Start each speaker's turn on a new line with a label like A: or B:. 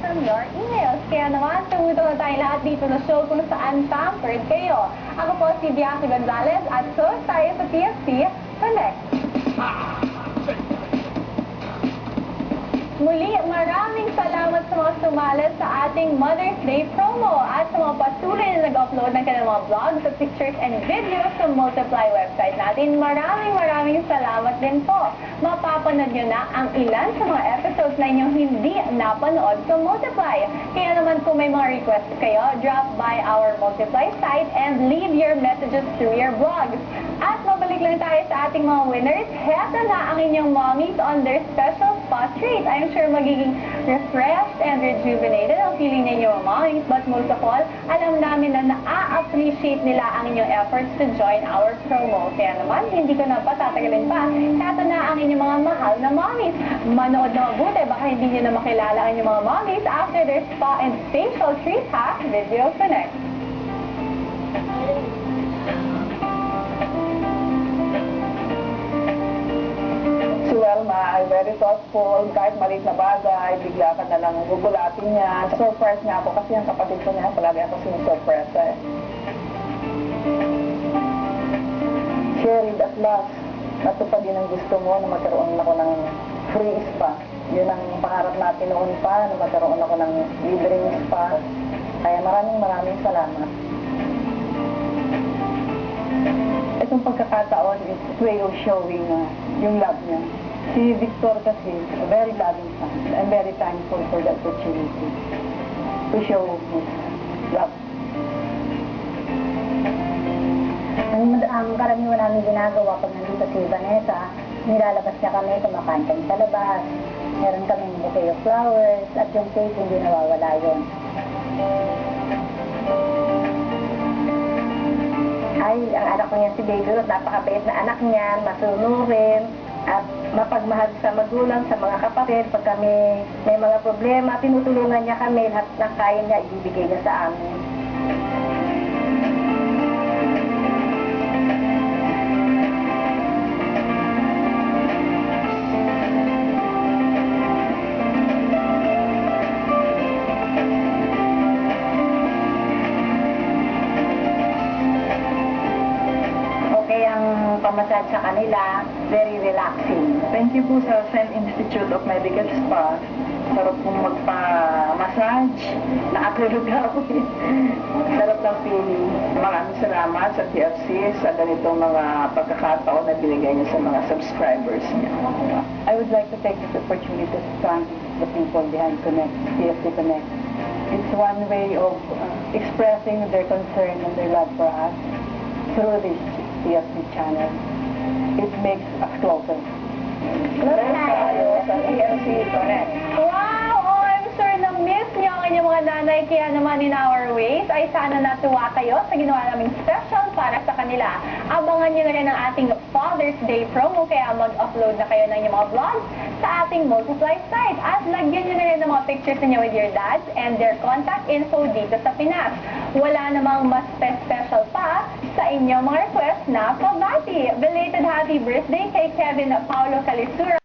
A: from your emails. Kaya naman, tumuto na tayo lahat dito sa show kung saan pampered kayo. Ako po si Bianca Gonzalez at so tayo sa TFC Connect. Muli, maraming salamat sa mga sumali sa ating Mother's Day promo at sa mga patuloy na nag-upload ng kanilang mga vlogs at pictures and videos sa Multiply website natin. Maraming salamat din po. Mapapanood nyo na ang ilan sa mga episodes na inyong hindi napanood sa Multiply. Kaya naman kung may mga requests kayo, drop by our Multiply site and leave your messages through your blogs. At mabalik lang tayo sa ating mga winners. Heto na ang inyong mommies on their special spot treat. I'm sure magiging refreshed and rejuvenated ang feeling ninyo mga mommies. But most of all, alam namin na na-appreciate nila ang inyong efforts to join our promo. Kaya naman, hindi ko na patatagalin pa. Heto na ang inyong mga mahal na mommies. Manood na mabuti, baka hindi nyo na makilala ang inyong mga mommies after their spa and facial treat ha. Video Connect.
B: Welma ay very thoughtful, kahit maliit na bagay, bigla ka na lang gugulatin niya. Surprise nga ako kasi ang kapatid ko niya, palagi ako sinusurprise eh. Cheryl, at last, natupad din ang gusto mo na magkaroon ako ng free spa. Yun ang pangarap natin noon pa, na magkaroon ako ng libreng spa. Kaya maraming salamat. Itong pagkakataon is way of showing yung love niya. Si Victor kasi, a very loving son. I'm very thankful for the opportunity to show his love.
C: Ang karaniwan namin ginagawa pag nandito si Vanessa, nilalabas niya kami, kumakain kami sa labas, meron kaming bouquet of flowers, at yung cake hindi nawawala yun. Ay, ang anak ko niya si Baby Ruth, napakabait na anak niya, masunurin, at mapagmahal sa magulang, sa mga kapatid. Pag kami may mga problema, tinutulungan niya kami, lahat ng kaya niya, ibibigay niya sa amin. Pamassage sa kanila, very relaxing.
B: Thank you po sa St. Institute of Medical Spa. Sarap pong magpa-massage. Nakatulog ako. Sarap ng feeling. Maraming salamat sa TFC sa ganitong mga pagkakataon na binigay niya sa mga subscribers niya. I would like to take this opportunity to thank the people behind Connect, TFC Connect. It's one way of expressing their concern and their love for us through this TFC channel. It makes us closer.
A: Sa TFC Connect. Wow! Oh, I'm sure na-miss niyo ang inyong mga nanay. Kaya naman in our ways, ay sana natuwa kayo sa ginawa naming special para sa kanila. Abangan niyo na rin ang ating Father's Day promo. Kaya mag-upload na kayo ng inyong mga vlogs sa ating Multiply site. At lagyan niyo na rin ng mga pictures niyo with your dads and their contact info dito sa Pinas. Wala namang mas special pa sa inyong mga request na pabati. Belated happy birthday kay Kevin Paulo Calisura.